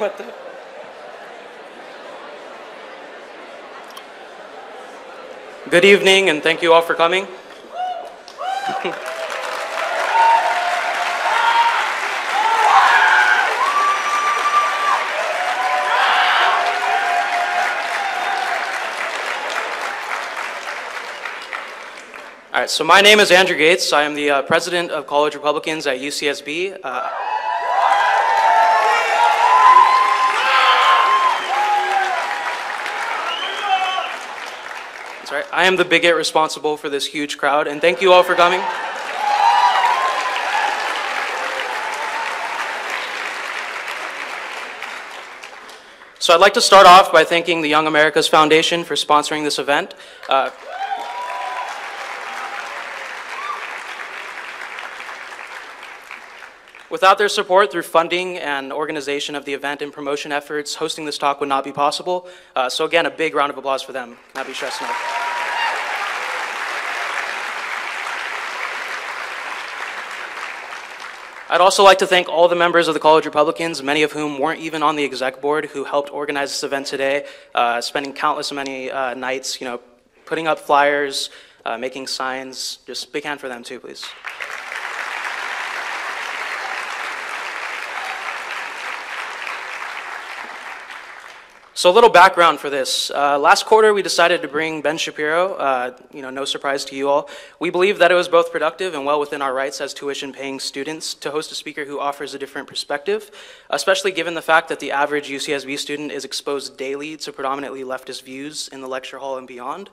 What the? Good evening, and thank you all for coming. All right, so my name is Andrew Gates. I am the president of College Republicans at UCSB. That's right. I am the bigot responsible for this huge crowd, and thank you all for coming. So I'd like to start off by thanking the Young America's Foundation for sponsoring this event. Without their support through funding and organization of the event and promotion efforts, hosting this talk would not be possible. So again, a big round of applause for them. Cannot be stressed enough. I'd also like to thank all the members of the College Republicans, many of whom weren't even on the exec board, who helped organize this event today, spending countless many nights, putting up flyers, making signs. Just big hand for them too, please. So a little background for this. Last quarter, we decided to bring Ben Shapiro, no surprise to you all. We believe that it was both productive and well within our rights as tuition-paying students to host a speaker who offers a different perspective, especially given the fact that the average UCSB student is exposed daily to predominantly leftist views in the lecture hall and beyond.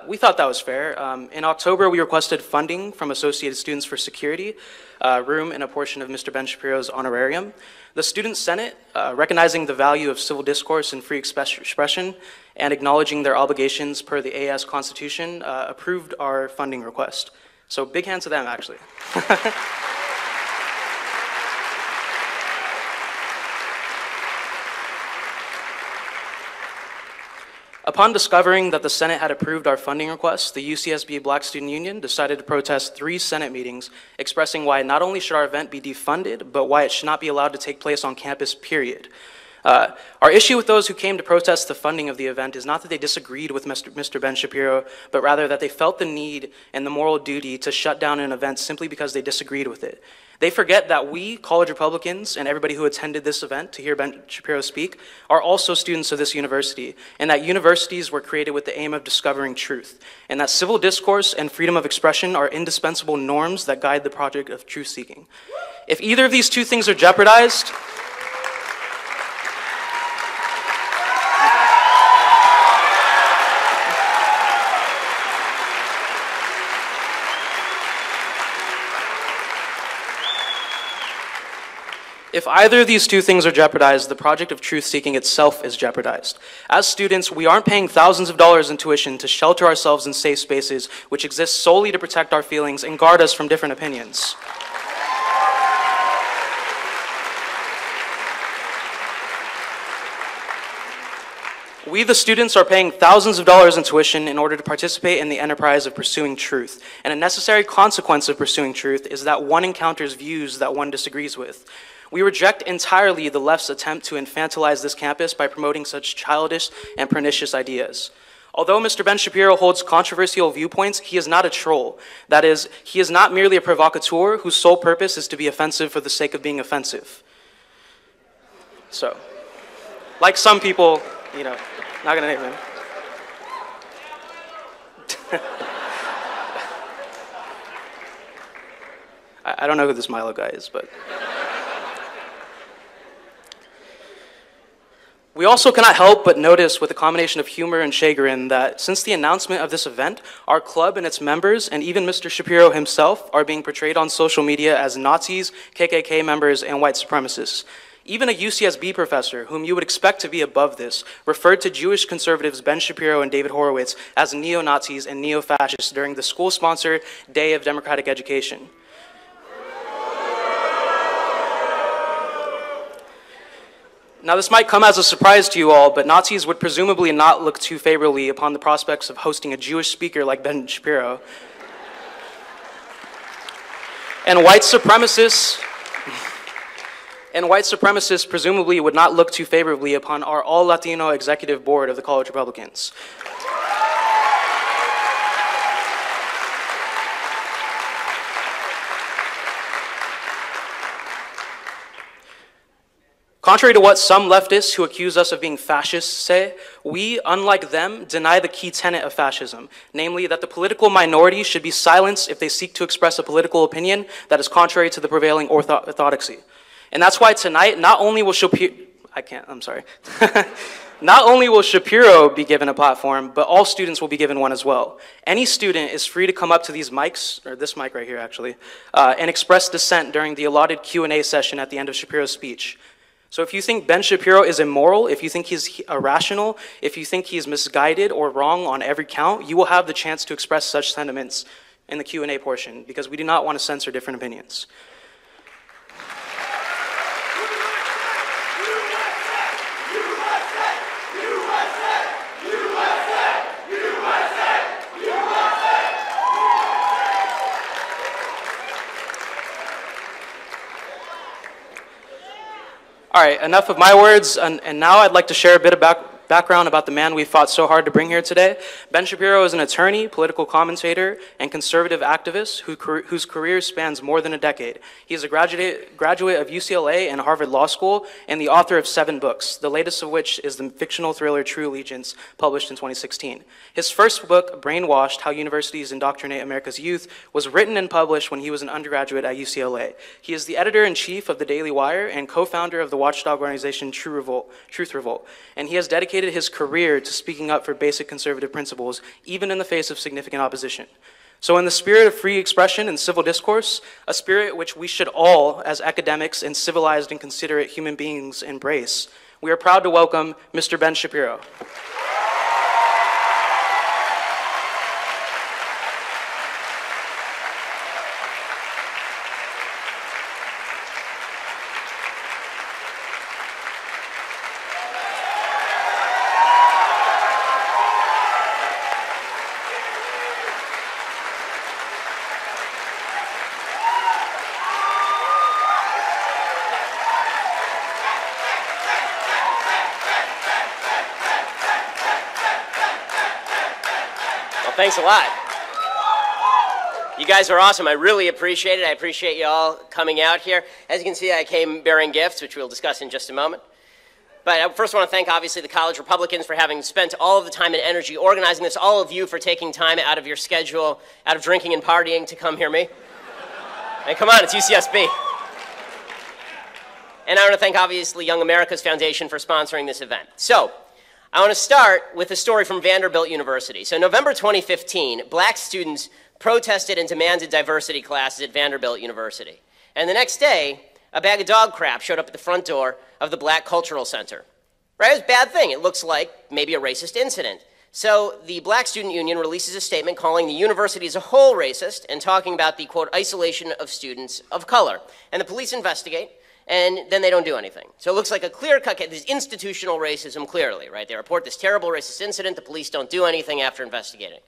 We thought that was fair. In October, we requested funding from Associated Students for Security, room and a portion of Mr. Ben Shapiro's honorarium. The Student Senate, recognizing the value of civil discourse and free expression and acknowledging their obligations per the AS Constitution, approved our funding request. So big hands to them, actually. Upon discovering that the Senate had approved our funding request, the UCSB Black Student Union decided to protest 3 Senate meetings, expressing why not only should our event be defunded, but why it should not be allowed to take place on campus, period. Our issue with those who came to protest the funding of the event is not that they disagreed with Mr. Ben Shapiro, but rather that they felt the need and the moral duty to shut down an event simply because they disagreed with it. They forget that we, College Republicans, and everybody who attended this event to hear Ben Shapiro speak, are also students of this university, and that universities were created with the aim of discovering truth, and that civil discourse and freedom of expression are indispensable norms that guide the project of truth-seeking. If either of these two things are jeopardized, if either of these two things are jeopardized, the project of truth-seeking itself is jeopardized. As students, we aren't paying thousands of dollars in tuition to shelter ourselves in safe spaces, which exist solely to protect our feelings and guard us from different opinions. We, the students, are paying thousands of dollars in tuition in order to participate in the enterprise of pursuing truth. And a necessary consequence of pursuing truth is that one encounters views that one disagrees with. We reject entirely the left's attempt to infantilize this campus by promoting such childish and pernicious ideas. Although Mr. Ben Shapiro holds controversial viewpoints, he is not a troll. That is, he is not merely a provocateur whose sole purpose is to be offensive for the sake of being offensive. So, like some people, not gonna name him. I don't know who this Milo guy is, but. We also cannot help but notice with a combination of humor and chagrin that since the announcement of this event, our club and its members, and even Mr. Shapiro himself, are being portrayed on social media as Nazis, KKK members, and white supremacists. Even a UCSB professor, whom you would expect to be above this, referred to Jewish conservatives Ben Shapiro and David Horowitz as neo-Nazis and neo-fascists during the school-sponsored Day of Democratic Education. Now, this might come as a surprise to you all, but Nazis would presumably not look too favorably upon the prospects of hosting a Jewish speaker like Ben Shapiro. And white supremacists And white supremacists presumably would not look too favorably upon our all-Latino executive board of the College Republicans. Contrary to what some leftists who accuse us of being fascists say, we, unlike them, deny the key tenet of fascism, namely that the political minority should be silenced if they seek to express a political opinion that is contrary to the prevailing orthodoxy. And that's why tonight, not only will Shapiro be given a platform, but all students will be given one as well. Any student is free to come up to these mics, or this mic right here actually, and express dissent during the allotted Q&A session at the end of Shapiro's speech. So if you think Ben Shapiro is immoral, if you think he's irrational, if you think he's misguided or wrong on every count, you will have the chance to express such sentiments in the Q&A portion, because we do not want to censor different opinions. All right, enough of my words, and now I'd like to share a bit of background about the man we fought so hard to bring here today. Ben Shapiro is an attorney, political commentator, and conservative activist whose career spans more than a decade. He is a graduate of UCLA and Harvard Law School, and the author of 7 books, the latest of which is the fictional thriller True Allegiance, published in 2016. His first book, Brainwashed: How Universities Indoctrinate America's Youth, was written and published when he was an undergraduate at UCLA. He is the editor-in-chief of the Daily Wire and co-founder of the watchdog organization Truth Revolt, and he has dedicated his career to speaking up for basic conservative principles, even in the face of significant opposition. So in the spirit of free expression and civil discourse, a spirit which we should all, as academics and civilized and considerate human beings, embrace, we are proud to welcome Mr. Ben Shapiro. Thanks a lot. You guys are awesome. I really appreciate it. I appreciate you all coming out here. As you can see, I came bearing gifts, which we'll discuss in just a moment. But I first want to thank, obviously, the College Republicans for having spent all of the time and energy organizing this, all of you for taking time out of your schedule, out of drinking and partying to come hear me. And come on, it's UCSB. And I want to thank, obviously, Young America's Foundation for sponsoring this event. So, I want to start with a story from Vanderbilt University. So November 2015, black students protested and demanded diversity classes at Vanderbilt University. And the next day, a bag of dog crap showed up at the front door of the Black Cultural Center. Right? It was a bad thing. It looks like maybe a racist incident. So the Black Student Union releases a statement calling the university as a whole racist and talking about the, quote, isolation of students of color. And the police investigate. And then they don't do anything. So it looks like a clear-cut case. There's institutional racism, clearly, right? They report this terrible racist incident. The police don't do anything after investigating.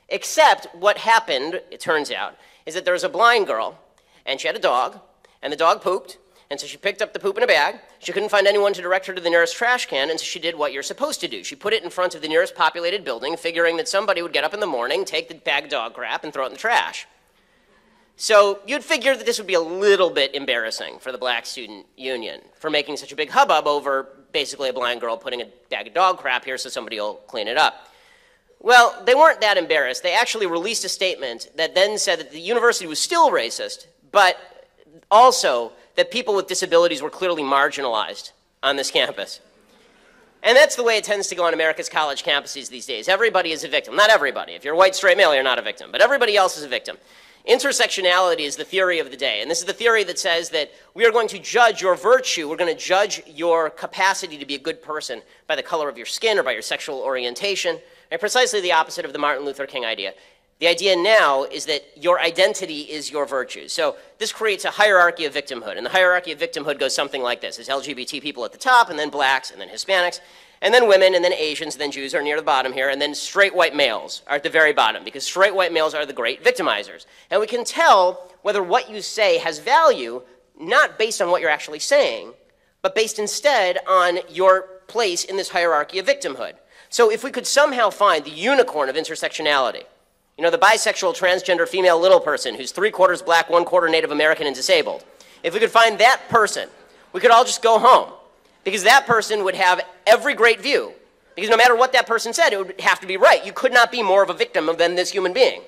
Except what happened, it turns out, is that there was a blind girl, and she had a dog, and the dog pooped, and so she picked up the poop in a bag. She couldn't find anyone to direct her to the nearest trash can, and so she did what you're supposed to do. She put it in front of the nearest populated building, figuring that somebody would get up in the morning, take the bag of dog crap, and throw it in the trash. So you'd figure that this would be a little bit embarrassing for the Black Student Union for making such a big hubbub over basically a blind girl putting a bag of dog crap here so somebody will clean it up. Well, they weren't that embarrassed. They actually released a statement that then said that the university was still racist, but also that people with disabilities were clearly marginalized on this campus. And that's the way it tends to go on America's college campuses these days. Everybody is a victim. Not everybody. If you're a white, straight male, you're not a victim. But everybody else is a victim. Intersectionality is the theory of the day, and this is the theory that says that we are going to judge your virtue, we're going to judge your capacity to be a good person by the color of your skin or by your sexual orientation, and precisely the opposite of the Martin Luther King idea. The idea now is that your identity is your virtue. So this creates a hierarchy of victimhood, and the hierarchy of victimhood goes something like this. There's LGBT people at the top, and then blacks, and then Hispanics, and then women, and then Asians, and then Jews are near the bottom here, and then straight white males are at the very bottom, because straight white males are the great victimizers. And we can tell whether what you say has value, not based on what you're actually saying, but based instead on your place in this hierarchy of victimhood. So if we could somehow find the unicorn of intersectionality, you know, the bisexual, transgender, female little person who's 3/4 black, 1/4 Native American and disabled, if we could find that person, we could all just go home, because that person would have every great view, because no matter what that person said, it would have to be right. You could not be more of a victim than this human being.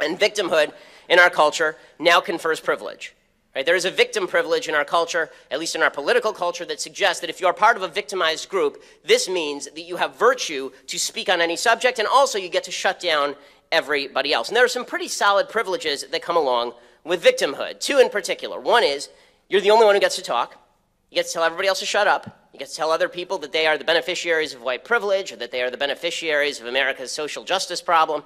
And victimhood in our culture now confers privilege. Right? There is a victim privilege in our culture, at least in our political culture, that suggests that if you are part of a victimized group, this means that you have virtue to speak on any subject, and also you get to shut down everybody else. And there are some pretty solid privileges that come along with victimhood, two in particular. One is you're the only one who gets to talk. You get to tell everybody else to shut up. You get to tell other people that they are the beneficiaries of white privilege, or that they are the beneficiaries of America's social justice problem.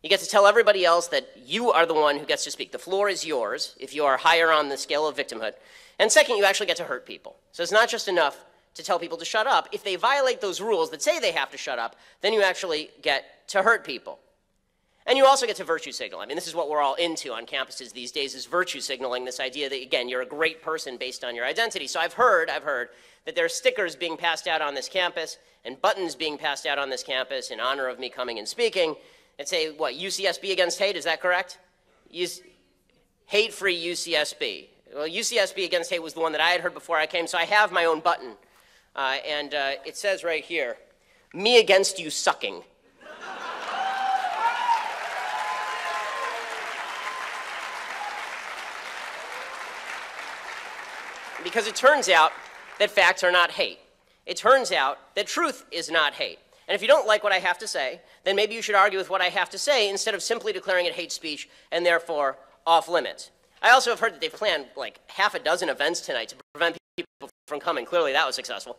You get to tell everybody else that you are the one who gets to speak. The floor is yours if you are higher on the scale of victimhood. And second, you actually get to hurt people. So it's not just enough to tell people to shut up. If they violate those rules that say they have to shut up, then you actually get to hurt people. And you also get to virtue signal. I mean, this is what we're all into on campuses these days, is virtue signaling, this idea that, again, you're a great person based on your identity. So I've heard that there are stickers being passed out on this campus and buttons being passed out on this campus in honor of me coming and speaking. And say, what, UCSB against hate, is that correct? Hate-free UCSB. Well, UCSB against hate was the one that I had heard before I came, so I have my own button. And it says right here, me against you sucking. Because it turns out that facts are not hate. It turns out that truth is not hate. And if you don't like what I have to say, then maybe you should argue with what I have to say instead of simply declaring it hate speech and therefore off limits. I also have heard that they've planned like half a dozen events tonight to prevent people from coming. Clearly that was successful.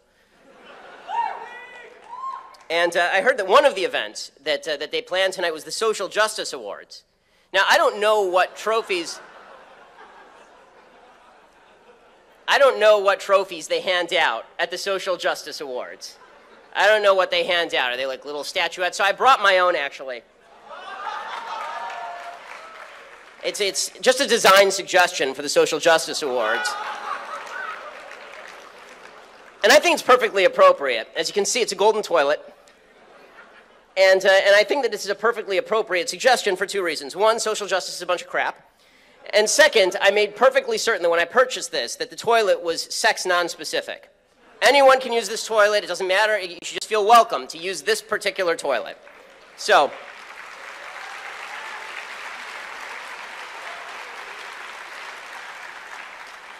And I heard that one of the events that they planned tonight was the Social Justice Awards. Now, I don't know what trophies they hand out at the Social Justice Awards. I don't know what they hand out. Are they like little statuettes? So I brought my own, actually. It's just a design suggestion for the Social Justice Awards. And I think it's perfectly appropriate. As you can see, it's a golden toilet. And I think that this is a perfectly appropriate suggestion for two reasons. One, social justice is a bunch of crap. And second, I made perfectly certain that when I purchased this, that the toilet was sex non-specific. Anyone can use this toilet. It doesn't matter. You should just feel welcome to use this particular toilet. So,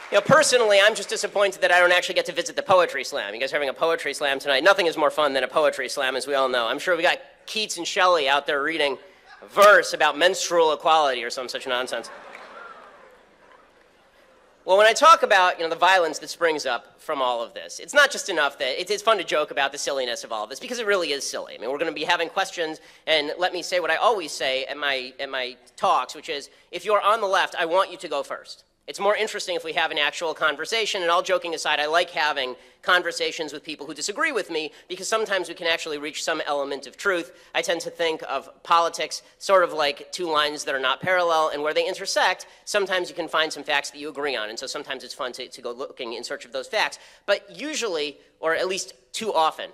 you know, personally, I'm just disappointed that I don't actually get to visit the Poetry Slam. You guys are having a Poetry Slam tonight. Nothing is more fun than a Poetry Slam, as we all know. I'm sure we got Keats and Shelley out there reading a verse about menstrual equality or some such nonsense. Well, when I talk about, you know, the violence that springs up from all of this, it's not just enough that it's fun to joke about the silliness of all of this, because it really is silly. I mean, we're going to be having questions, and let me say what I always say at my talks, which is, if you're on the left, I want you to go first. It's more interesting if we have an actual conversation, and all joking aside, I like having conversations with people who disagree with me, because sometimes we can actually reach some element of truth. I tend to think of politics sort of like two lines that are not parallel, and where they intersect, sometimes you can find some facts that you agree on, and so sometimes it's fun to go looking in search of those facts. But usually, or at least too often,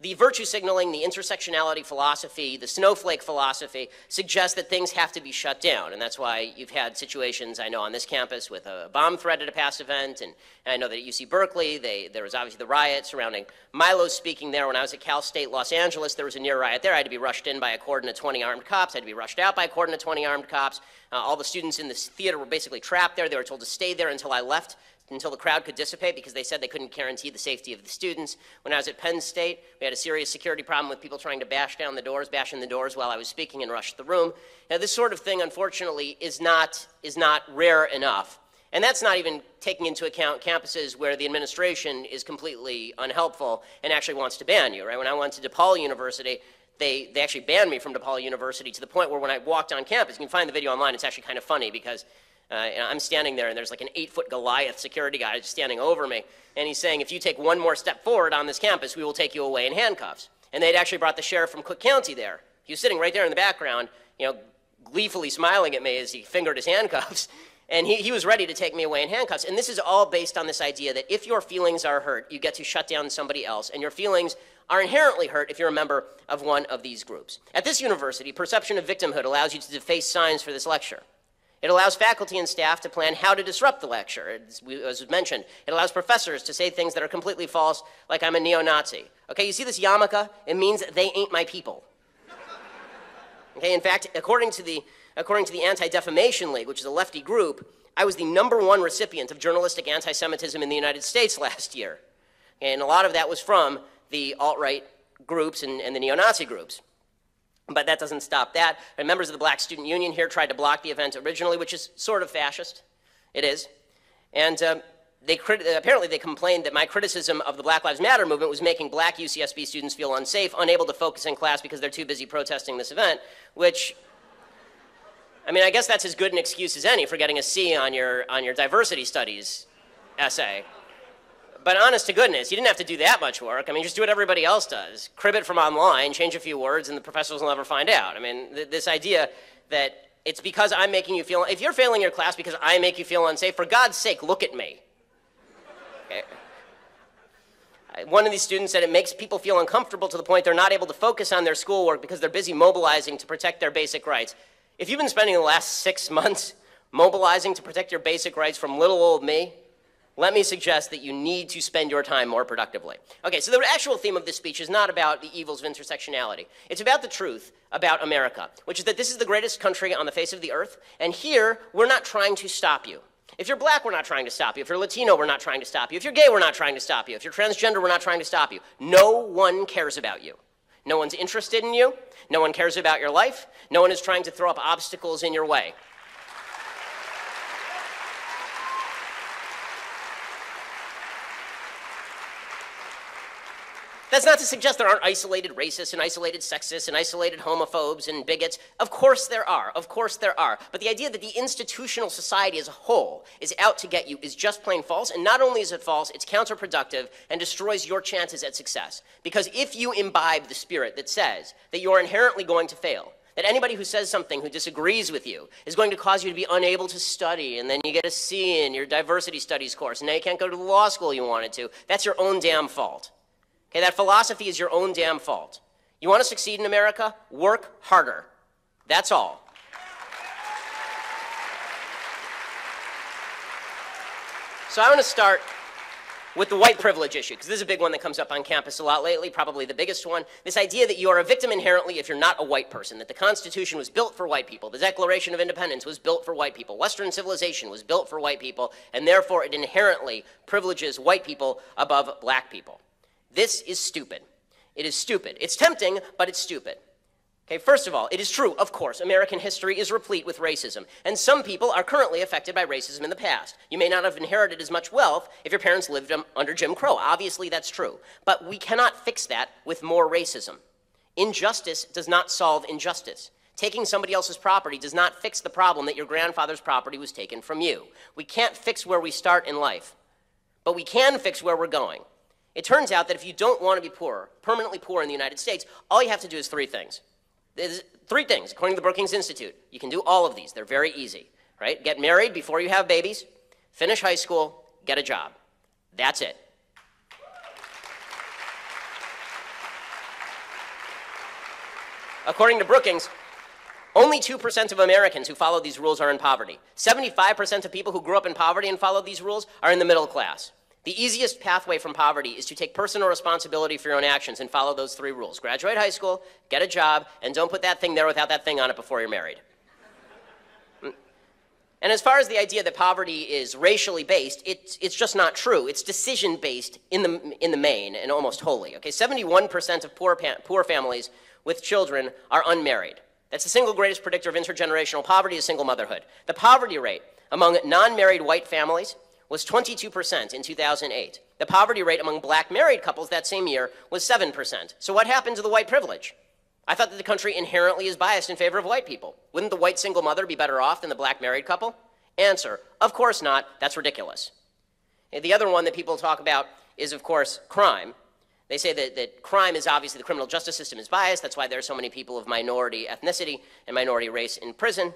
the virtue signaling, the intersectionality philosophy, the snowflake philosophy suggests that things have to be shut down. And that's why you've had situations, I know, on this campus with a bomb threat at a past event. And I know that at UC Berkeley, there was obviously the riot surrounding Milo's speaking there. When I was at Cal State Los Angeles, there was a near riot there. I had to be rushed in by a cordon of 20 armed cops. I had to be rushed out by a cordon of 20 armed cops. All the students in this theater were basically trapped there. They were told to stay there until I left, until the crowd could dissipate, because they said they couldn't guarantee the safety of the students. When I was at Penn State, we had a serious security problem with people trying to bash in the doors while I was speaking and rush the room. Now, this sort of thing, unfortunately, is not rare enough. And that's not even taking into account campuses where the administration is completely unhelpful and actually wants to ban you, right? When I went to DePaul University, they actually banned me from DePaul University to the point where when I walked on campus, you can find the video online, it's actually kind of funny, because I'm standing there, and there's like an 8-foot Goliath security guy just standing over me, and he's saying, if you take one more step forward on this campus, we will take you away in handcuffs. And they'd actually brought the sheriff from Cook County there. He was sitting right there in the background, you know, gleefully smiling at me as he fingered his handcuffs. And he was ready to take me away in handcuffs. And this is all based on this idea that if your feelings are hurt, you get to shut down somebody else. And your feelings are inherently hurt if you're a member of one of these groups. At this university, perception of victimhood allows you to deface signs for this lecture. It allows faculty and staff to plan how to disrupt the lecture. As was mentioned, it allows professors to say things that are completely false, like I'm a neo-Nazi. Okay, you see this yarmulke? It means they ain't my people. Okay, in fact, according to the Anti-Defamation League, which is a lefty group, I was the #1 recipient of journalistic anti-Semitism in the United States last year. And a lot of that was from the alt-right groups and the neo-Nazi groups. But that doesn't stop that. And members of the Black Student Union here tried to block the event originally, which is sort of fascist. It is. And apparently they complained that my criticism of the Black Lives Matter movement was making black UCSB students feel unsafe, unable to focus in class because they're too busy protesting this event, which, I mean, I guess that's as good an excuse as any for getting a C on your diversity studies essay. But honest to goodness, you didn't have to do that much work. I mean, just do what everybody else does. Crib it from online, change a few words, and the professors will never find out. I mean, this idea that it's because I'm making you feel, if you're failing your class because I make you feel unsafe, for God's sake, look at me. Okay. One of these students said it makes people feel uncomfortable to the point they're not able to focus on their schoolwork because they're busy mobilizing to protect their basic rights. If you've been spending the last 6 months mobilizing to protect your basic rights from little old me, let me suggest that you need to spend your time more productively. Okay, so the actual theme of this speech is not about the evils of intersectionality. It's about the truth about America, which is that this is the greatest country on the face of the earth, and here, we're not trying to stop you. If you're black, we're not trying to stop you. If you're Latino, we're not trying to stop you. If you're gay, we're not trying to stop you. If you're transgender, we're not trying to stop you. No one cares about you. No one's interested in you. No one cares about your life. No one is trying to throw up obstacles in your way. That's not to suggest there aren't isolated racists and isolated sexists and isolated homophobes and bigots. Of course there are. Of course there are. But the idea that the institutional society as a whole is out to get you is just plain false. And not only is it false, it's counterproductive and destroys your chances at success. Because if you imbibe the spirit that says that you're inherently going to fail, that anybody who says something who disagrees with you is going to cause you to be unable to study, and then you get a C in your diversity studies course, and now you can't go to the law school you wanted to, that's your own damn fault. Okay, that philosophy is your own damn fault. You want to succeed in America? Work harder. That's all. So I want to start with the white privilege issue, because this is a big one that comes up on campus a lot lately, probably the biggest one. This idea that you are a victim inherently if you're not a white person, that the Constitution was built for white people, the Declaration of Independence was built for white people, Western civilization was built for white people, and therefore it inherently privileges white people above black people. This is stupid. It is stupid. It's tempting, but it's stupid. Okay, first of all, it is true, of course, American history is replete with racism, and some people are currently affected by racism in the past. You may not have inherited as much wealth if your parents lived under Jim Crow. Obviously, that's true. But we cannot fix that with more racism. Injustice does not solve injustice. Taking somebody else's property does not fix the problem that your grandfather's property was taken from you. We can't fix where we start in life, but we can fix where we're going. It turns out that if you don't want to be poor, permanently poor in the United States, all you have to do is 3 things. There's 3 things, according to the Brookings Institute. You can do all of these. They're very easy, right? Get married before you have babies, finish high school, get a job. That's it. According to Brookings, only 2% of Americans who follow these rules are in poverty. 75% of people who grew up in poverty and followed these rules are in the middle class. The easiest pathway from poverty is to take personal responsibility for your own actions and follow those 3 rules. Graduate high school, get a job, and don't put that thing there without that thing on it before you're married. And as far as the idea that poverty is racially based, it's just not true. It's decision-based in the main and almost wholly. Okay, 71% of poor families with children are unmarried. That's the single greatest predictor of intergenerational poverty is single motherhood. The poverty rate among non-married white families was 22% in 2008. The poverty rate among black married couples that same year was 7%. So what happened to the white privilege? I thought that the country inherently is biased in favor of white people. Wouldn't the white single mother be better off than the black married couple? Answer, of course not. That's ridiculous. And the other one that people talk about is, of course, crime. They say that crime is obviously, the criminal justice system is biased. That's why there are so many people of minority ethnicity and minority race in prison.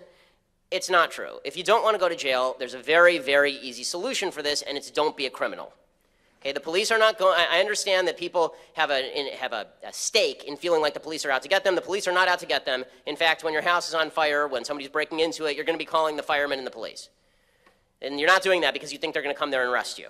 It's not true. If you don't want to go to jail, there's a very, very easy solution for this, and it's don't be a criminal. Okay, the police are not going. I understand that people have a stake in feeling like the police are out to get them. The police are not out to get them. In fact, when your house is on fire, when somebody's breaking into it, you're going to be calling the firemen and the police. And you're not doing that because you think they're going to come there and arrest you.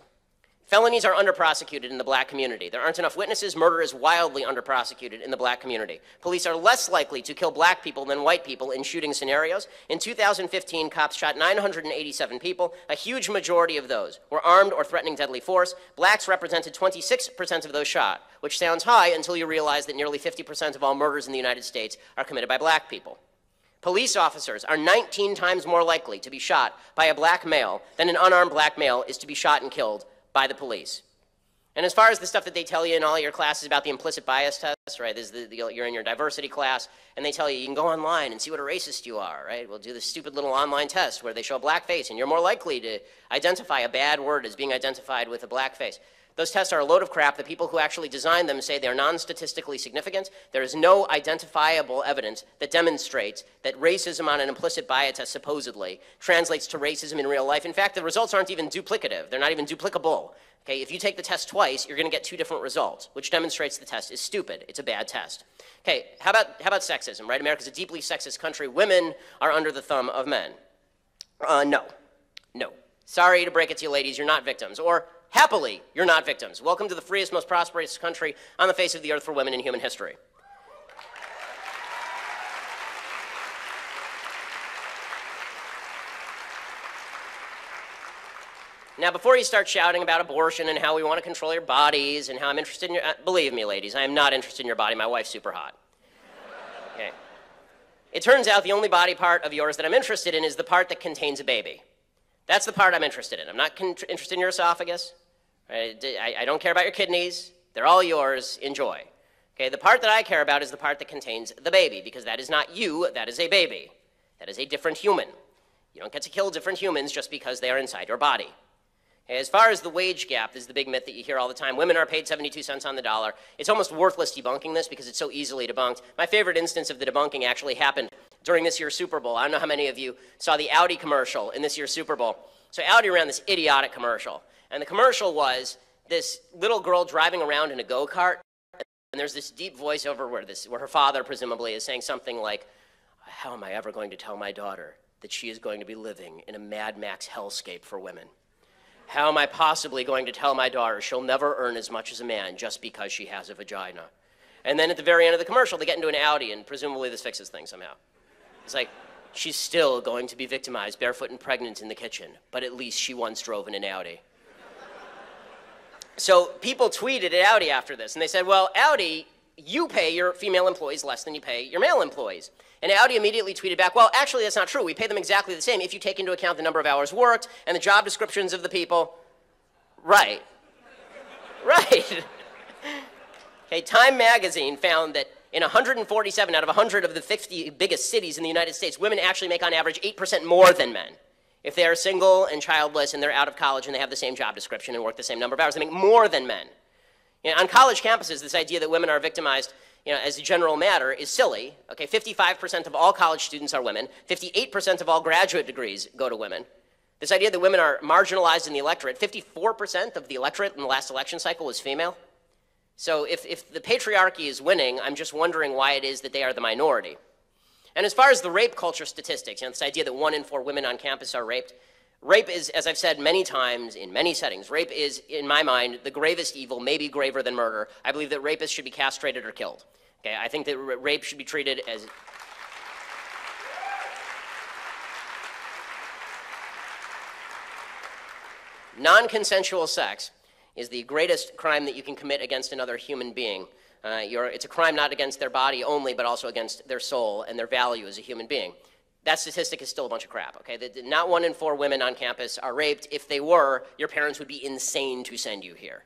Felonies are under-prosecuted in the black community. There aren't enough witnesses. Murder is wildly under-prosecuted in the black community. Police are less likely to kill black people than white people in shooting scenarios. In 2015, cops shot 987 people. A huge majority of those were armed or threatening deadly force. Blacks represented 26% of those shot, which sounds high until you realize that nearly 50% of all murders in the United States are committed by black people. Police officers are 19 times more likely to be shot by a black male than an unarmed black male is to be shot and killed by the police. And as far as the stuff that they tell you in all your classes about the implicit bias test, right, you're in your diversity class, and they tell you can go online and see what a racist you are, right? We'll do this stupid little online test where they show a black face, and you're more likely to identify a bad word as being identified with a black face. Those tests are a load of crap. The people who actually designed them say they're non-statistically significant. There is no identifiable evidence that demonstrates that racism on an implicit bias test supposedly translates to racism in real life. In fact, the results aren't even duplicative. They're not even duplicable. Okay, if you take the test twice, you're going to get two different results, which demonstrates the test is stupid. It's a bad test. Okay, how about sexism, right? America's a deeply sexist country. Women are under the thumb of men. No. Sorry to break it to you ladies, you're not victims. Or, happily, you're not victims. Welcome to the freest, most prosperous country on the face of the earth for women in human history. Now, before you start shouting about abortion and how we want to control your bodies and how I'm interested in your... believe me, ladies, I am not interested in your body. My wife's super hot. Okay. It turns out the only body part of yours that I'm interested in is the part that contains a baby. That's the part I'm interested in. I'm not interested in your esophagus. I don't care about your kidneys. They're all yours. Enjoy. Okay, the part that I care about is the part that contains the baby, because that is not you, that is a baby. That is a different human. You don't get to kill different humans just because they are inside your body. Okay, as far as the wage gap, this is the big myth that you hear all the time. Women are paid 72 cents on the dollar. It's almost worthless debunking this because it's so easily debunked. My favorite instance of the debunking actually happened during this year's Super Bowl. I don't know how many of you saw the Audi commercial in this year's Super Bowl. So Audi ran this idiotic commercial. And the commercial was this little girl driving around in a go-kart. And there's this deep voiceover where her father presumably is saying something like, "How am I ever going to tell my daughter that she is going to be living in a Mad Max hellscape for women? How am I possibly going to tell my daughter she'll never earn as much as a man just because she has a vagina?" And then at the very end of the commercial, they get into an Audi, and presumably this fixes things somehow. It's like, she's still going to be victimized, barefoot and pregnant in the kitchen, but at least she once drove in an Audi. So people tweeted at Audi after this, and they said, well, Audi, you pay your female employees less than you pay your male employees. And Audi immediately tweeted back, well, actually, that's not true. We pay them exactly the same if you take into account the number of hours worked and the job descriptions of the people. Right. Right. Okay, Time magazine found that in 147 out of 100 of the 50 biggest cities in the United States, women actually make on average 8% more than men. If they are single and childless and they're out of college and they have the same job description and work the same number of hours, they make more than men. You know, on college campuses, this idea that women are victimized, as a general matter is silly. Okay, 55% of all college students are women. 58% of all graduate degrees go to women. This idea that women are marginalized in the electorate, 54% of the electorate in the last election cycle was female. So if the patriarchy is winning, I'm just wondering why it is that they are the minority. And as far as the rape culture statistics, this idea that 1 in 4 women on campus are raped, rape is, as I've said many times in many settings, rape is, in my mind, the gravest evil, maybe graver than murder. I believe that rapists should be castrated or killed. Okay, I think that rape should be treated as... Non-consensual sex is the greatest crime that you can commit against another human being. It's a crime not against their body only, but also against their soul and their value as a human being. That statistic is still a bunch of crap, okay? Not 1 in 4 women on campus are raped. If they were, your parents would be insane to send you here.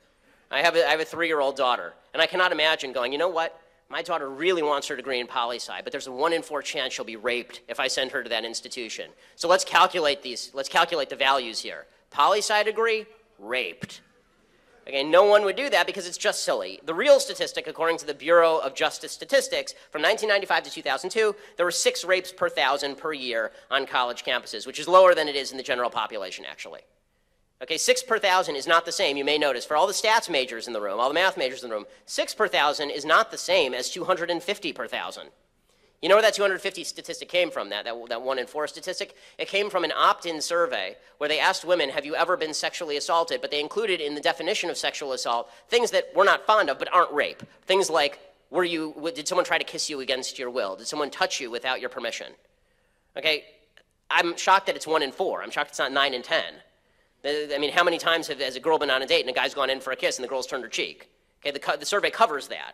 I have a 3-year-old daughter, and I cannot imagine going, you know what? My daughter really wants her degree in poli-sci, but there's a 1 in 4 chance she'll be raped if I send her to that institution. So let's calculate the values here. Poli-sci degree, raped. Okay, no one would do that because it's just silly. The real statistic, according to the Bureau of Justice Statistics, from 1995 to 2002, there were 6 rapes per 1,000 per year on college campuses, which is lower than it is in the general population, actually. Okay, 6 per 1,000 is not the same, you may notice. For all the stats majors in the room, all the math majors in the room, 6 per 1,000 is not the same as 250 per 1,000. You know where that 250 statistic came from, that 1 in 4 statistic? It came from an opt-in survey where they asked women, have you ever been sexually assaulted? But they included in the definition of sexual assault things that we're not fond of but aren't rape. Things like, did someone try to kiss you against your will? Did someone touch you without your permission? Okay, I'm shocked that it's 1 in 4. I'm shocked it's not 9 in 10. I mean, how many times has a girl been on a date and a guy's gone in for a kiss and the girl's turned her cheek? Okay, the survey covers that.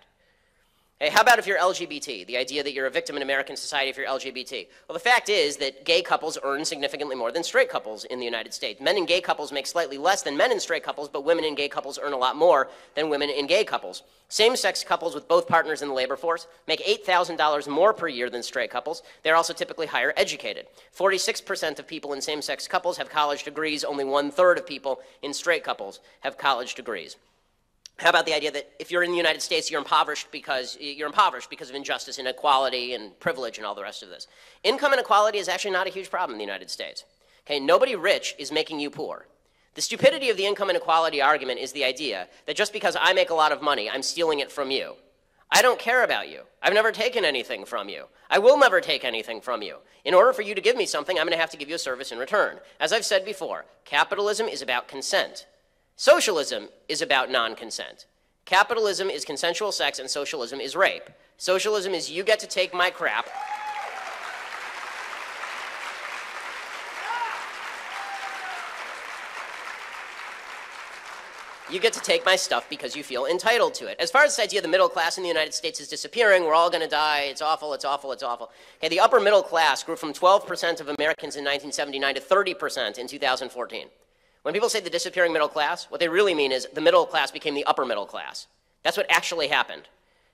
Hey, how about if you're LGBT, the idea that you're a victim in American society if you're LGBT? Well, the fact is that gay couples earn significantly more than straight couples in the United States. Men in gay couples make slightly less than men in straight couples, but women in gay couples earn a lot more than women in gay couples. Same-sex couples with both partners in the labor force make $8,000 more per year than straight couples. They're also typically higher educated. 46% of people in same-sex couples have college degrees. Only 1/3 of people in straight couples have college degrees. How about the idea that if you're in the United States, you're impoverished because of injustice, inequality, and privilege, and all the rest of this? Income inequality is actually not a huge problem in the United States. Okay, nobody rich is making you poor. The stupidity of the income inequality argument is the idea that just because I make a lot of money, I'm stealing it from you. I don't care about you. I've never taken anything from you. I will never take anything from you. In order for you to give me something, I'm going to have to give you a service in return. As I've said before, capitalism is about consent. Socialism is about non-consent. Capitalism is consensual sex and socialism is rape. Socialism is you get to take my crap. You get to take my stuff because you feel entitled to it. As far as this idea the middle class in the United States is disappearing, we're all going to die, it's awful, it's awful, it's awful. Okay, the upper middle class grew from 12% of Americans in 1979 to 30% in 2014. When people say the disappearing middle class, what they really mean is the middle class became the upper middle class. That's what actually happened.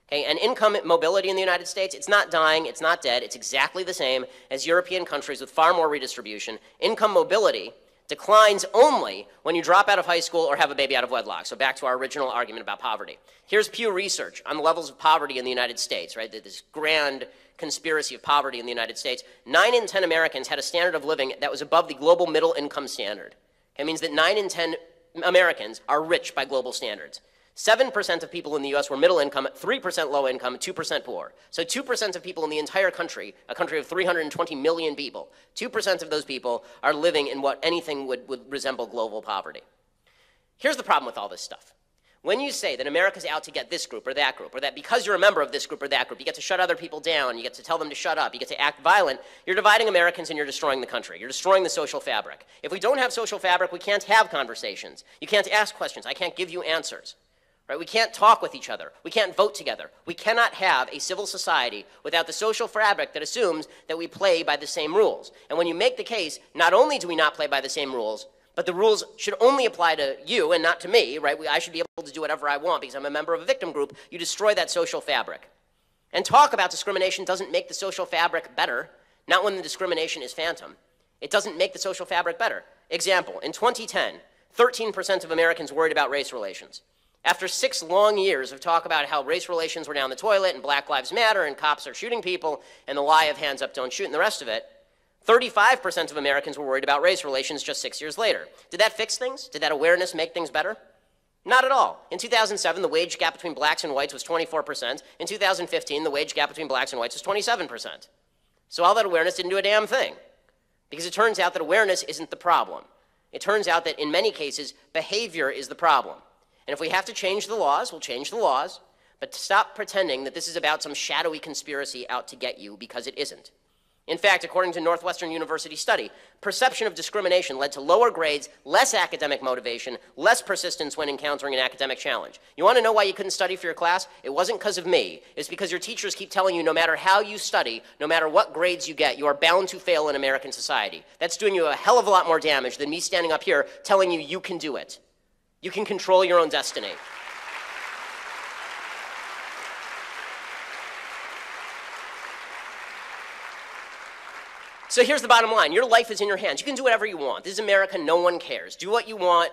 Okay, and income mobility in the United States, it's not dying, it's not dead, it's exactly the same as European countries with far more redistribution. Income mobility declines only when you drop out of high school or have a baby out of wedlock. So back to our original argument about poverty. Here's Pew Research on the levels of poverty in the United States, right? This grand conspiracy of poverty in the United States. 9 in 10 Americans had a standard of living that was above the global middle income standard. It means that 9 in 10 Americans are rich by global standards. 7% of people in the US were middle income, 3% low income, 2% poor. So 2% of people in the entire country, a country of 320 million people, 2% of those people are living in what anything would resemble global poverty. Here's the problem with all this stuff. When you say that America's out to get this group or that because you're a member of this group or that group, you get to shut other people down, you get to tell them to shut up, you get to act violent, you're dividing Americans and you're destroying the country. You're destroying the social fabric. If we don't have social fabric, we can't have conversations. You can't ask questions. I can't give you answers. Right? We can't talk with each other. We can't vote together. We cannot have a civil society without the social fabric that assumes that we play by the same rules. And when you make the case, not only do we not play by the same rules, but the rules should only apply to you and not to me, right? I should be able to do whatever I want because I'm a member of a victim group. You destroy that social fabric. And talk about discrimination doesn't make the social fabric better, not when the discrimination is phantom. It doesn't make the social fabric better. Example, in 2010, 13% of Americans worried about race relations. After 6 long years of talk about how race relations were down the toilet and Black Lives Matter and cops are shooting people and the lie of hands up, don't shoot and the rest of it, 35% of Americans were worried about race relations just 6 years later. Did that fix things? Did that awareness make things better? Not at all. In 2007, the wage gap between blacks and whites was 24%. In 2015, the wage gap between blacks and whites was 27%. So all that awareness didn't do a damn thing. Because it turns out that awareness isn't the problem. It turns out that in many cases, behavior is the problem. And if we have to change the laws, we'll change the laws, but stop pretending that this is about some shadowy conspiracy out to get you, because it isn't. In fact, according to Northwestern University study, perception of discrimination led to lower grades, less academic motivation, less persistence when encountering an academic challenge. You want to know why you couldn't study for your class? It wasn't because of me. It's because your teachers keep telling you no matter how you study, no matter what grades you get, you are bound to fail in American society. That's doing you a hell of a lot more damage than me standing up here telling you you can do it. You can control your own destiny. So here's the bottom line. Your life is in your hands. You can do whatever you want. This is America. No one cares. Do what you want.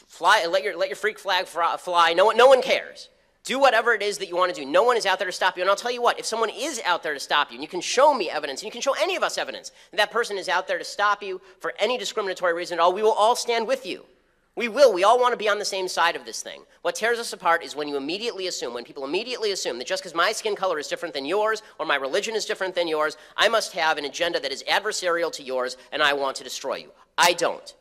fly, let your freak flag fly. No one cares. Do whatever it is that you want to do. No one is out there to stop you. And I'll tell you what, if someone is out there to stop you, and you can show me evidence, and you can show any of us evidence, that that person is out there to stop you for any discriminatory reason at all, we will all stand with you. We will. We all want to be on the same side of this thing. What tears us apart is when you immediately assume, when people immediately assume that just because my skin color is different than yours, or my religion is different than yours, I must have an agenda that is adversarial to yours, and I want to destroy you. I don't.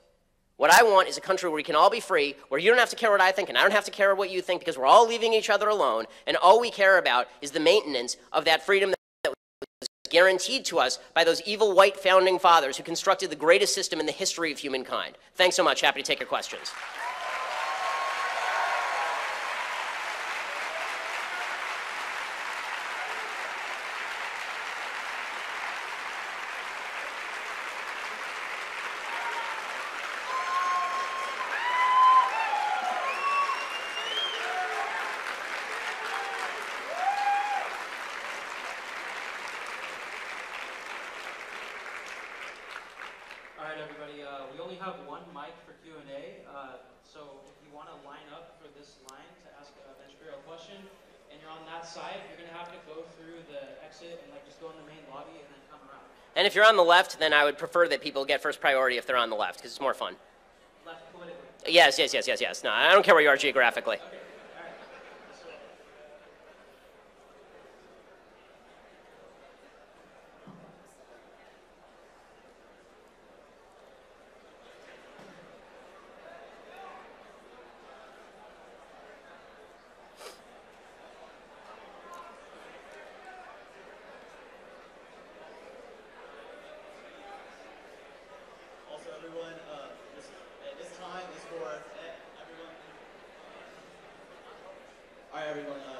What I want is a country where we can all be free, where you don't have to care what I think and I don't have to care what you think, because we're all leaving each other alone, and all we care about is the maintenance of that freedom that was guaranteed to us by those evil white founding fathers who constructed the greatest system in the history of humankind. Thanks so much. Happy to take your questions. All right, everybody, we only have one mic for Q&A, so if you want to line up for this line to ask Ben Shapiro a question, and you're on that side, you're going to have to go through the exit and just go in the main lobby and then come around. And if you're on the left, then I would prefer that people get first priority if they're on the left, because it's more fun. Left politically? Yes. No, I don't care where you are geographically. Okay.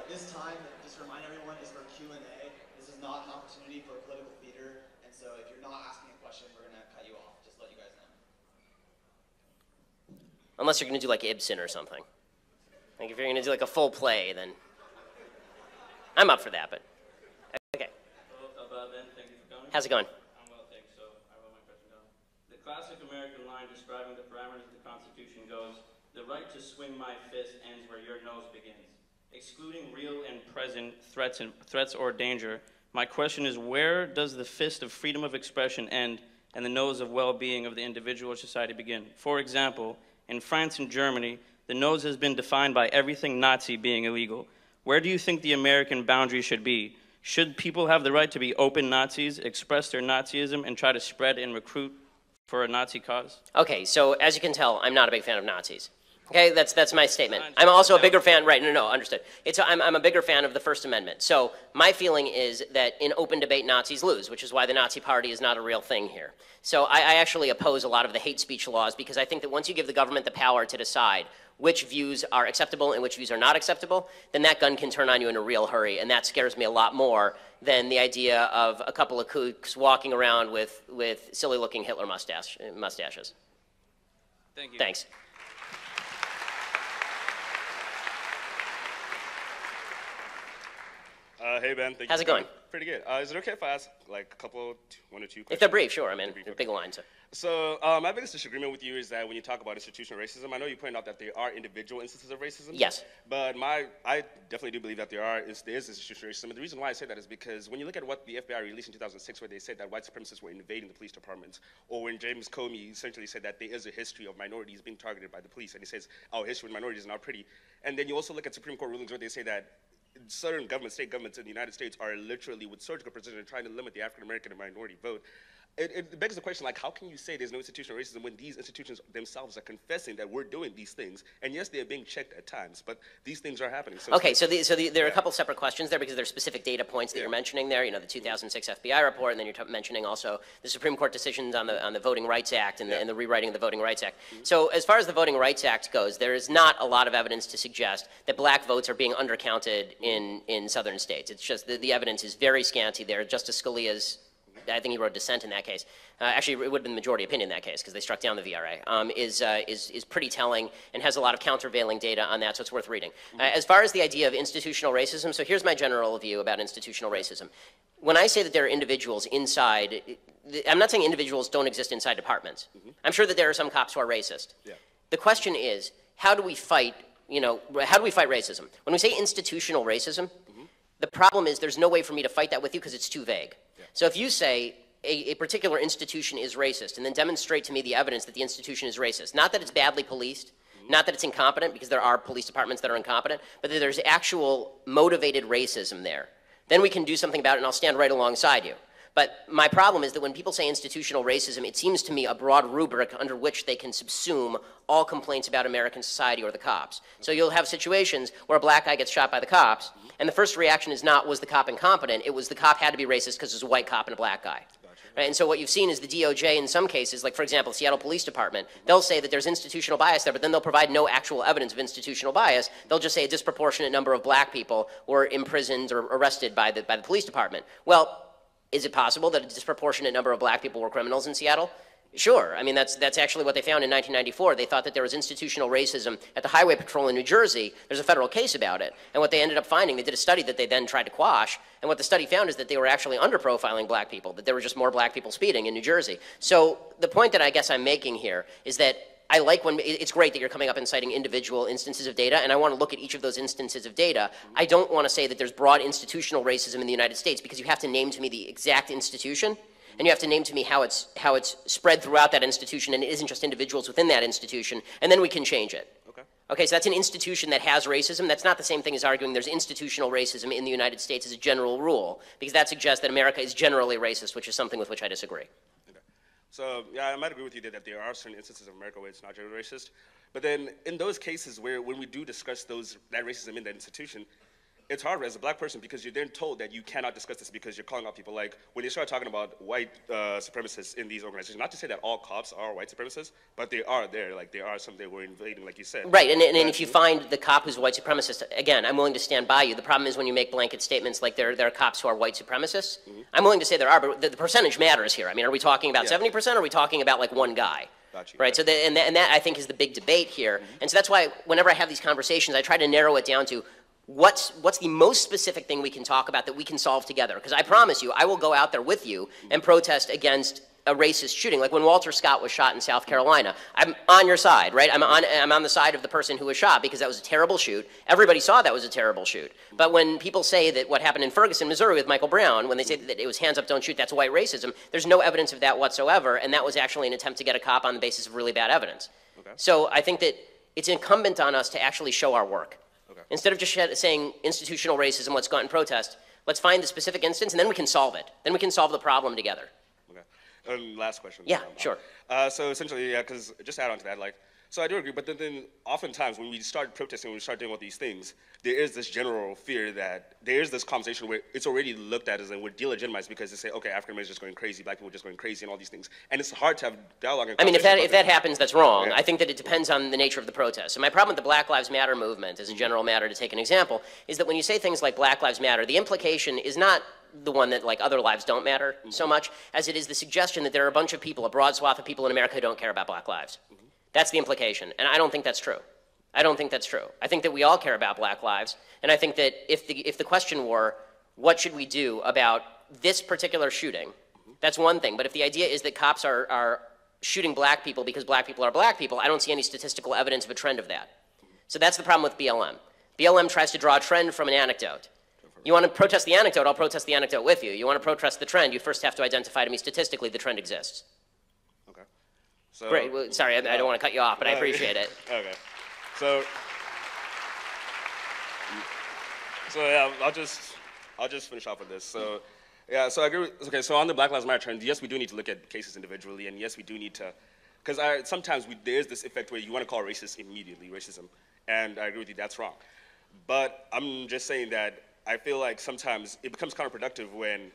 This time, just to remind everyone, is for Q&A. This is not an opportunity for political theater, and so if you're not asking a question, we're going to cut you off. Just let you guys know. Unless you're going to do like Ibsen or something. Like if you're going to do like a full play, then I'm up for that, but okay. Hello, Ben, thank you for coming. How's it going? I'm well, thanks. So I wrote my question down. The classic American line describing the parameters of the Constitution goes, "The right to swing my fist ends where your nose begins." Excluding real and present threats or danger, my question is, where does the fist of freedom of expression end and the nose of well-being of the individual or society begin? For example, in France and Germany, the nose has been defined by everything Nazi being illegal. Where do you think the American boundary should be? Should people have the right to be open Nazis, express their Nazism, and try to spread and recruit for a Nazi cause? Okay, so as you can tell, I'm not a big fan of Nazis. Okay, that's my statement. I'm also a bigger fan, right, no, understood. I'm a bigger fan of the First Amendment. So my feeling is that in open debate, Nazis lose, which is why the Nazi Party is not a real thing here. So I actually oppose a lot of the hate speech laws because I think that once you give the government the power to decide which views are acceptable and which views are not acceptable, then that gun can turn on you in a real hurry, and that scares me a lot more than the idea of a couple of kooks walking around with silly-looking Hitler mustaches. Thank you. Thanks. Hey, Ben. Thank you. How's it going? Pretty good. Is it okay if I ask like a couple, one or two questions? If they're brief, sure. I mean, they're big lines. So my biggest disagreement with you is that when you talk about institutional racism, I know you pointed out that there are individual instances of racism. Yes. But I definitely do believe that there is institutional racism. And the reason why I say that is because when you look at what the FBI released in 2006, where they said that white supremacists were invading the police departments, or when James Comey essentially said that there is a history of minorities being targeted by the police, and he says our history with minorities is not pretty. And then you also look at Supreme Court rulings where they say that certain governments, state governments in the United States are literally with surgical precision trying to limit the African American and minority vote. It begs the question, like, how can you say there's no institutional racism when these institutions themselves are confessing that we're doing these things? And yes, they're being checked at times, but these things are happening. So okay, there are a couple separate questions there because there are specific data points that you're mentioning there. You know, the 2006 FBI report, and then you're mentioning also the Supreme Court decisions on the Voting Rights Act and the rewriting of the Voting Rights Act. So as far as the Voting Rights Act goes, there is not a lot of evidence to suggest that black votes are being undercounted in southern states. It's just the evidence is very scanty there. Justice Scalia's, I think he wrote dissent in that case. Actually, it would have been the majority opinion in that case because they struck down the VRA. Is pretty telling and has a lot of countervailing data on that, so it's worth reading. As far as the idea of institutional racism, so here's my general view about institutional racism. When I say that there are individuals inside, I'm not saying individuals don't exist inside departments. I'm sure that there are some cops who are racist. The question is how do we fight, how do we fight racism? When we say institutional racism, the problem is there's no way for me to fight that with you because it's too vague. Yeah. So if you say a particular institution is racist and then demonstrate to me the evidence that the institution is racist, not that it's badly policed, not that it's incompetent, because there are police departments that are incompetent, but that there's actual motivated racism there, then we can do something about it and I'll stand right alongside you. But my problem is that when people say institutional racism, it seems to me a broad rubric under which they can subsume all complaints about American society or the cops. So you'll have situations where a black guy gets shot by the cops, and the first reaction is not, was the cop incompetent? It was the cop had to be racist because there's a white cop and a black guy. Right? And so what you've seen is the DOJ in some cases, like for example, Seattle Police Department, they'll say that there's institutional bias there, but then they'll provide no actual evidence of institutional bias. They'll just say a disproportionate number of black people were imprisoned or arrested by the police department. Well, is it possible that a disproportionate number of black people were criminals in Seattle? Sure. I mean, that's actually what they found in 1994. They thought that there was institutional racism at the Highway Patrol in New Jersey. There's a federal case about it. And what they ended up finding, they did a study that they then tried to quash, and what the study found is that they were actually under-profiling black people, that there were just more black people speeding in New Jersey. So the point that I guess I'm making here is that I like when, it's great that you're coming up and citing individual instances of data, and I want to look at each of those instances of data. I don't want to say that there's broad institutional racism in the United States, because you have to name to me the exact institution, and you have to name to me how it's spread throughout that institution, and it isn't just individuals within that institution, and then we can change it. Okay, so that's an institution that has racism. That's not the same thing as arguing there's institutional racism in the United States as a general rule, because that suggests that America is generally racist, which is something with which I disagree. So, yeah, I might agree with you that there are certain instances of America where it's not generally racist. But then in those cases where when we do discuss that racism in that institution, it's hard as a black person because you're then told that you cannot discuss this because you're calling out people. Like when you start talking about white supremacists in these organizations, not to say that all cops are white supremacists, but they are there. Like there are some that were invading, like you said. Right, and if you find the cop who's a white supremacist, again, I'm willing to stand by you. The problem is when you make blanket statements like there are cops who are white supremacists. I'm willing to say there are, but the percentage matters here. I mean, are we talking about 70%, or are we talking about like one guy? Right, so and that I think is the big debate here. And so that's why whenever I have these conversations, I try to narrow it down to what's the most specific thing we can talk about that we can solve together. Because I promise you, I will go out there with you and protest against a racist shooting. Like when Walter Scott was shot in South Carolina, I'm on your side, right? I'm on the side of the person who was shot because that was a terrible shoot. Everybody saw that was a terrible shoot. But when people say that what happened in Ferguson, Missouri with Michael Brown, when they say that it was hands up, don't shoot, that's white racism, there's no evidence of that whatsoever, and that was actually an attempt to get a cop on the basis of really bad evidence. So I think that it's incumbent on us to actually show our work. Instead of just saying institutional racism, let's go out and protest, let's find the specific instance and then we can solve it. Then we can solve the problem together. Last question. Yeah, sure. So essentially, yeah, because just to add on to that, like, so I do agree, but then oftentimes when we start protesting, when we start doing all these things, there is this general fear that there is this conversation where it's already looked at as and we're delegitimized because they say, okay, African Americans are just going crazy, black people are just going crazy, and all these things. And it's hard to have dialogue and conversation. I mean, if that happens, that's wrong. Yeah. I think that it depends on the nature of the protest. So my problem with the Black Lives Matter movement, as a general matter, to take an example, is that when you say things like Black Lives Matter, the implication is not the one that like other lives don't matter so much as it is the suggestion that there are a bunch of people, a broad swath of people in America who don't care about black lives. That's the implication, and I don't think that's true. I don't think that's true. I think that we all care about black lives, and I think that if the question were, what should we do about this particular shooting, that's one thing, but if the idea is that cops are shooting black people because black people are black people, I don't see any statistical evidence of a trend of that. So that's the problem with BLM. BLM tries to draw a trend from an anecdote. You want to protest the anecdote, I'll protest the anecdote with you. You want to protest the trend, you first have to identify to me statistically the trend exists. Okay. So, great, well, sorry, I don't want to cut you off, but I appreciate it. Okay. So yeah, I'll just finish off with this. So yeah, so I agree with, okay, so on the Black Lives Matter trend, yes, we do need to look at cases individually, and yes, we do need to, because sometimes there is this effect where you want to call racist immediately racism, and I agree with you, that's wrong. But I'm just saying that I feel like sometimes it becomes counterproductive when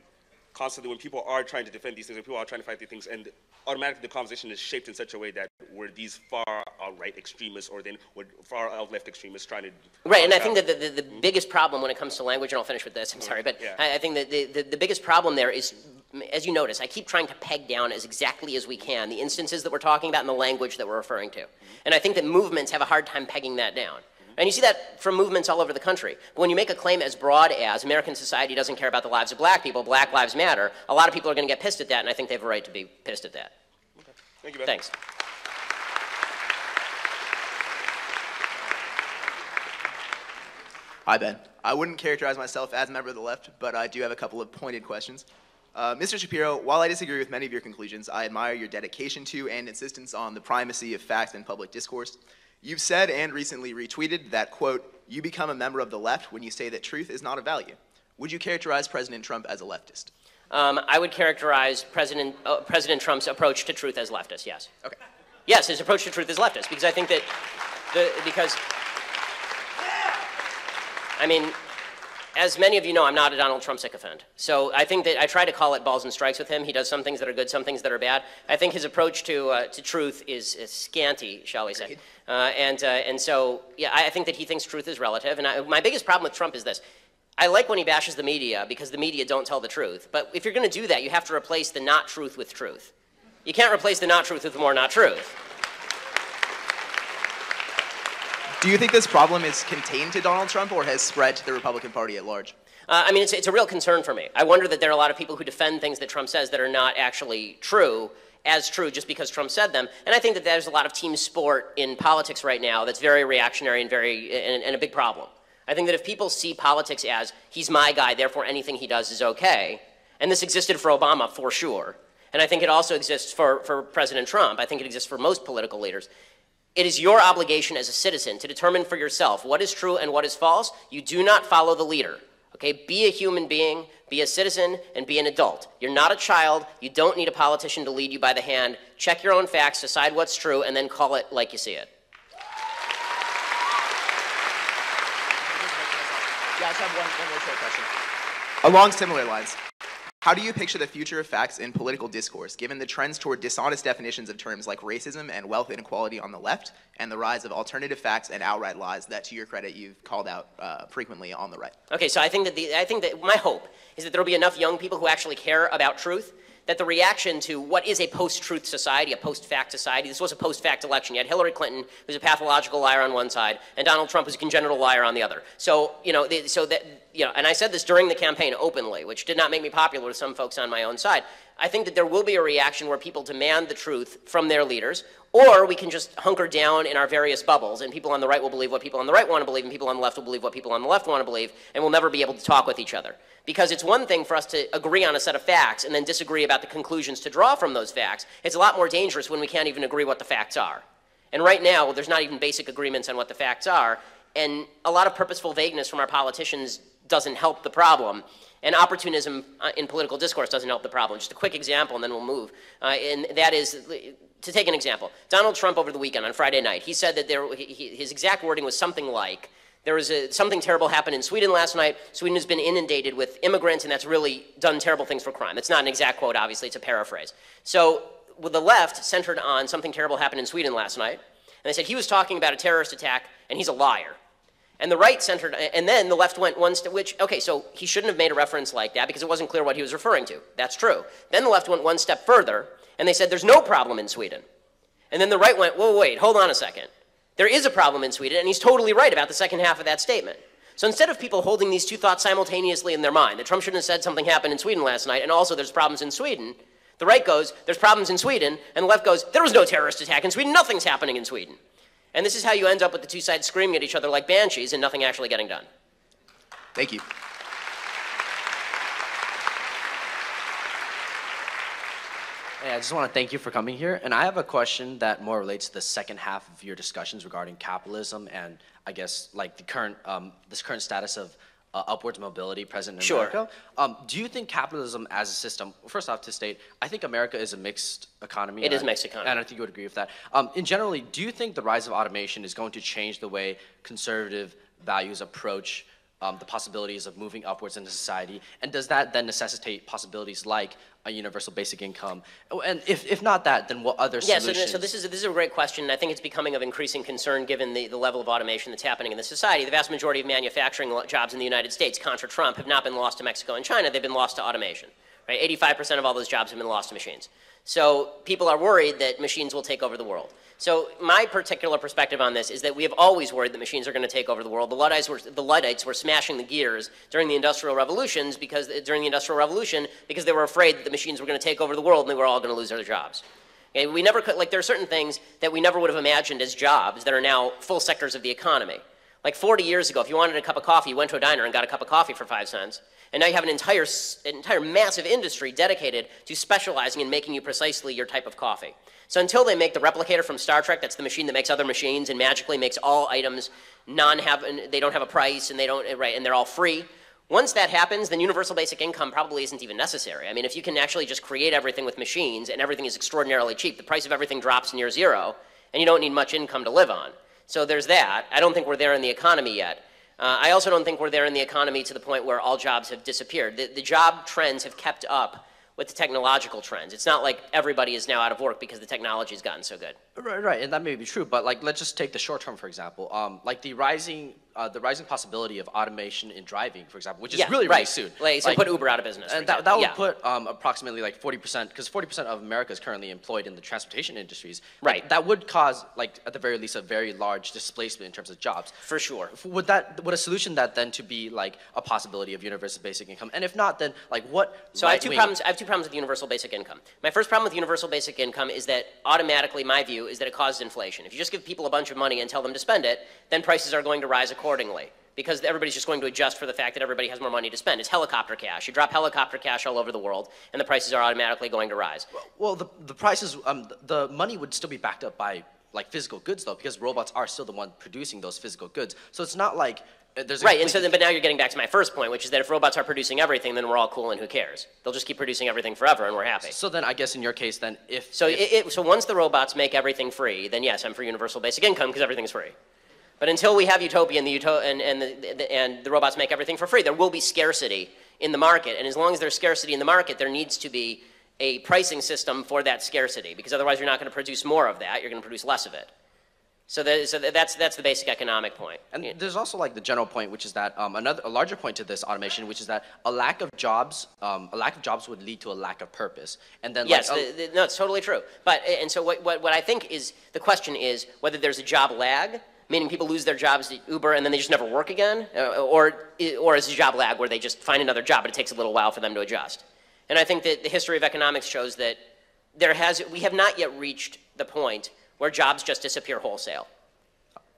constantly when people are trying to defend these things and people are trying to fight these things, and automatically the conversation is shaped in such a way that we're these far out-right extremists or then we're far out-left extremists trying to... Right, and I think that the biggest problem when it comes to language, and I'll finish with this, I'm sorry, but yeah. I think that the biggest problem there is, as you notice, I keep trying to peg down as exactly as we can the instances that we're talking about and the language that we're referring to. And I think that movements have a hard time pegging that down. And you see that from movements all over the country. But when you make a claim as broad as American society doesn't care about the lives of black people, Black Lives Matter, a lot of people are going to get pissed at that, and I think they have a right to be pissed at that. Okay. Thank you, Ben. Thanks. Hi, Ben. I wouldn't characterize myself as a member of the left, but I do have a couple of pointed questions. Mr. Shapiro, while I disagree with many of your conclusions, I admire your dedication to and insistence on the primacy of facts in public discourse. You've said and recently retweeted that, quote, you become a member of the left when you say that truth is not a value. Would you characterize President Trump as a leftist? I would characterize President Trump's approach to truth as leftist, yes. Okay. Yes, his approach to truth is leftist, because I think that, I mean, as many of you know, I'm not a Donald Trump sycophant. So I think that I try to call it balls and strikes with him. He does some things that are good, some things that are bad. I think his approach to truth is scanty, shall we say. And so, yeah, I think that he thinks truth is relative. And my biggest problem with Trump is this. I like when he bashes the media because the media don't tell the truth. But if you're going to do that, you have to replace the not truth with truth. You can't replace the not truth with more not truth. Do you think this problem is contained to Donald Trump or has spread to the Republican Party at large? I mean, it's a real concern for me. I wonder that there are a lot of people who defend things that Trump says that are not actually true, as true just because Trump said them. And I think that there's a lot of team sport in politics right now that's very reactionary and and a big problem. I think that if people see politics as, he's my guy, therefore anything he does is okay, and this existed for Obama for sure, and I think it also exists for President Trump, I think it exists for most political leaders, it is your obligation as a citizen to determine for yourself what is true and what is false. You do not follow the leader. Okay? Be a human being, be a citizen, and be an adult. You're not a child. You don't need a politician to lead you by the hand. Check your own facts, decide what's true, and then call it like you see it. Yeah, I just have one more short question. Along similar lines, how do you picture the future of facts in political discourse, given the trends toward dishonest definitions of terms like racism and wealth inequality on the left, and the rise of alternative facts and outright lies that, to your credit, you've called out frequently on the right? Okay, so I think that my hope is that there will be enough young people who actually care about truth, that the reaction to what is a post-truth society, a post-fact society, this was a post-fact election. You had Hillary Clinton, who's a pathological liar on one side, and Donald Trump, who's a congenital liar on the other. So, and I said this during the campaign openly, which did not make me popular with some folks on my own side. I think that there will be a reaction where people demand the truth from their leaders, or we can just hunker down in our various bubbles, and people on the right will believe what people on the right want to believe, and people on the left will believe what people on the left want to believe, and we'll never be able to talk with each other. Because it's one thing for us to agree on a set of facts and then disagree about the conclusions to draw from those facts. It's a lot more dangerous when we can't even agree what the facts are. And right now, there's not even basic agreements on what the facts are, and a lot of purposeful vagueness from our politicians doesn't help the problem. And opportunism in political discourse doesn't help the problem. Just a quick example, and then we'll move. And that is, to take an example, Donald Trump over the weekend on Friday night, he said that his exact wording was something like, there was something terrible happened in Sweden last night. Sweden has been inundated with immigrants, and that's really done terrible things for crime. It's not an exact quote, obviously. It's a paraphrase. So with the left centered on something terrible happened in Sweden last night, and they said he was talking about a terrorist attack, and he's a liar. And the right centered, and then the left went one step, okay, so he shouldn't have made a reference like that because it wasn't clear what he was referring to. That's true. Then the left went one step further, and they said there's no problem in Sweden. And then the right went, whoa, wait, hold on a second. There is a problem in Sweden, and he's totally right about the second half of that statement. So instead of people holding these two thoughts simultaneously in their mind, that Trump shouldn't have said something happened in Sweden last night, and also there's problems in Sweden, the right goes, there's problems in Sweden, and the left goes, there was no terrorist attack in Sweden, nothing's happening in Sweden. And this is how you end up with the two sides screaming at each other like banshees and nothing actually getting done. Thank you. Hey, I just want to thank you for coming here. And I have a question that more relates to the second half of your discussions regarding capitalism and I guess like the current, this current status of upwards mobility present in America. Do you think capitalism as a system, first off to state, I think America is a mixed economy. It is a mixed economy. And I think you would agree with that. In generally, do you think the rise of automation is going to change the way conservative values approach the possibilities of moving upwards into society? And does that then necessitate possibilities like a universal basic income? And if not that, then what other solutions? Yeah, so this is a great question, and I think it's becoming of increasing concern given the level of automation that's happening in the society. The vast majority of manufacturing jobs in the United States, contra Trump, have not been lost to Mexico and China, they've been lost to automation. Right? 85% of all those jobs have been lost to machines. So people are worried that machines will take over the world. So my particular perspective on this is that we have always worried that machines are going to take over the world. The Luddites were smashing the gears during the Industrial Revolution because they were afraid that the machines were going to take over the world and they were all going to lose their jobs. Okay, we never could, like there are certain things that we never would have imagined as jobs that are now full sectors of the economy. Like 40 years ago, if you wanted a cup of coffee, you went to a diner and got a cup of coffee for 5 cents. And now you have an entire massive industry dedicated to specializing in making you precisely your type of coffee. So until they make the replicator from Star Trek, that's the machine that makes other machines and magically makes all items they don't have a price and and they're all free. Once that happens, then universal basic income probably isn't even necessary. I mean, if you can actually just create everything with machines and everything is extraordinarily cheap, the price of everything drops near zero, and you don't need much income to live on. So there's that. I don't think we're there in the economy yet. I also don't think we're there in the economy to the point where all jobs have disappeared. The job trends have kept up with the technological trends. It's not like everybody is now out of work because the technology has gotten so good. Right, and that may be true, but like let's just take the short term for example. Like the rising possibility of automation in driving, for example, which is really soon. So put Uber out of business. And that would put approximately like 40%, because 40% of America is currently employed in the transportation industries. Right. That would cause, like at the very least, a very large displacement in terms of jobs. For sure. Would a solution that then to be like a possibility of universal basic income? And if not, then like what? So I have two problems with universal basic income. My first problem with universal basic income is that automatically, my view is that it causes inflation. If you just give people a bunch of money and tell them to spend it, then prices are going to rise accordingly, because everybody's just going to adjust for the fact that everybody has more money to spend. It's helicopter cash. You drop helicopter cash all over the world, and the prices are automatically going to rise. Well, the prices, the money would still be backed up by like physical goods, though, because robots are still the one producing those physical goods. So it's not like there's a right. And so then, but now you're getting back to my first point, which is that if robots are producing everything, then we're all cool, and who cares? They'll just keep producing everything forever, and we're happy. So then, I guess in your case, then so once the robots make everything free, then yes, I'm for universal basic income because everything's free. But until we have utopia and the robots make everything for free, there will be scarcity in the market. And as long as there's scarcity in the market, there needs to be a pricing system for that scarcity, because otherwise you're not going to produce more of that. You're going to produce less of it. So that's the basic economic point. And there's also like the general point, which is that a larger point to this automation, which is that a lack of jobs would lead to a lack of purpose. And then yes, no, it's totally true. But and so what I think is the question is whether there's a job lag, meaning people lose their jobs to Uber and then they just never work again, or is a job lag where they just find another job, but it takes a little while for them to adjust. And I think that the history of economics shows that we have not yet reached the point where jobs just disappear wholesale.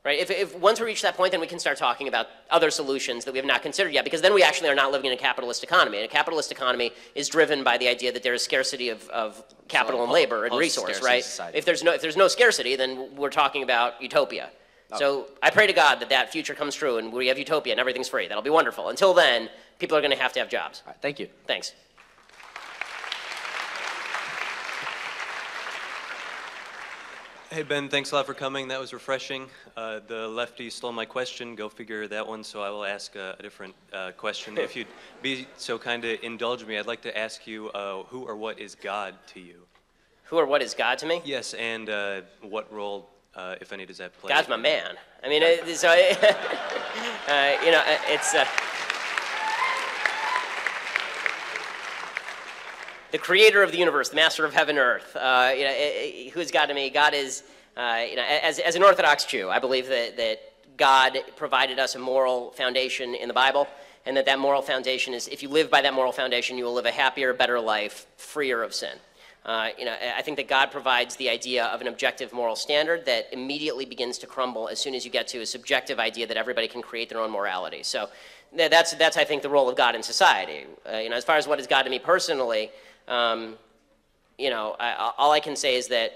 Right? If once we reach that point, then we can start talking about other solutions that we have not considered yet, because then we actually are not living in a capitalist economy. And a capitalist economy is driven by the idea that there is scarcity of capital and labor and resource, right? Society. If there's no scarcity, then we're talking about utopia. So I pray to God that that future comes true and we have utopia and everything's free. That'll be wonderful. Until then, people are going to have jobs. All right, thank you. Thanks. Hey, Ben, thanks a lot for coming. That was refreshing. The lefty stole my question. Go figure that one, so I will ask a different question. If you'd be so kind to indulge me, I'd like to ask you, who or what is God to you? Who or what is God to me? Yes, and what role, if any, does that play? God's my man. I mean, it's... the creator of the universe, the master of heaven and earth. Who is God to me? God is, as an Orthodox Jew, I believe that God provided us a moral foundation in the Bible, and that moral foundation is, if you live by that moral foundation, you will live a happier, better life, freer of sin. I think that God provides the idea of an objective moral standard that immediately begins to crumble as soon as you get to a subjective idea that everybody can create their own morality. So that's I think, the role of God in society. As far as what is God to me personally, all I can say is that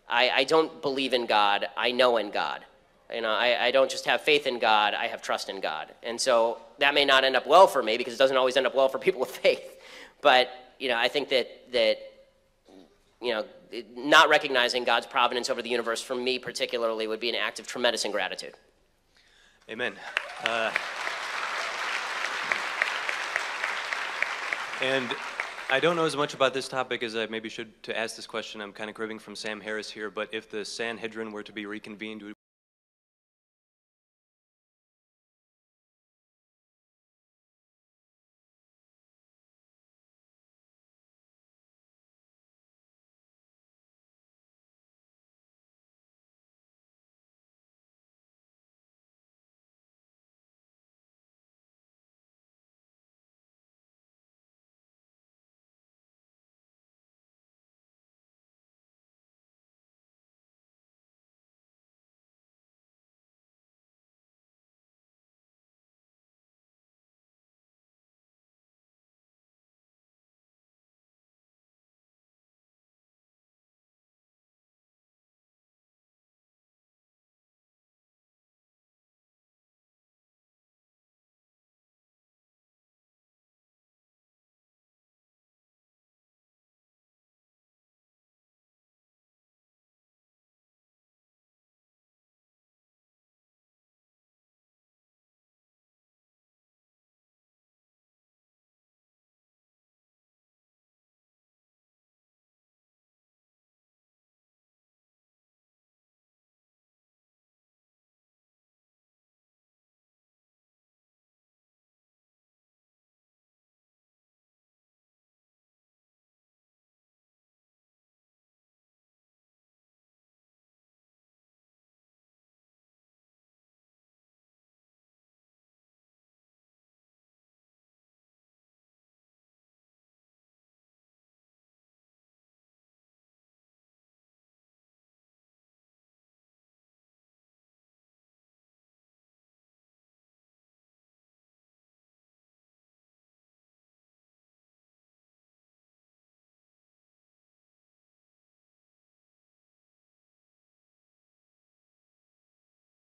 I don't believe in God. I know in God. I don't just have faith in God. I have trust in God. And so that may not end up well for me, because it doesn't always end up well for people with faith. But I think that not recognizing God's providence over the universe, for me particularly, would be an act of tremendous ingratitude. Amen. And I don't know as much about this topic as I maybe should to ask this question. I'm kind of cribbing from Sam Harris here, but if the Sanhedrin were to be reconvened,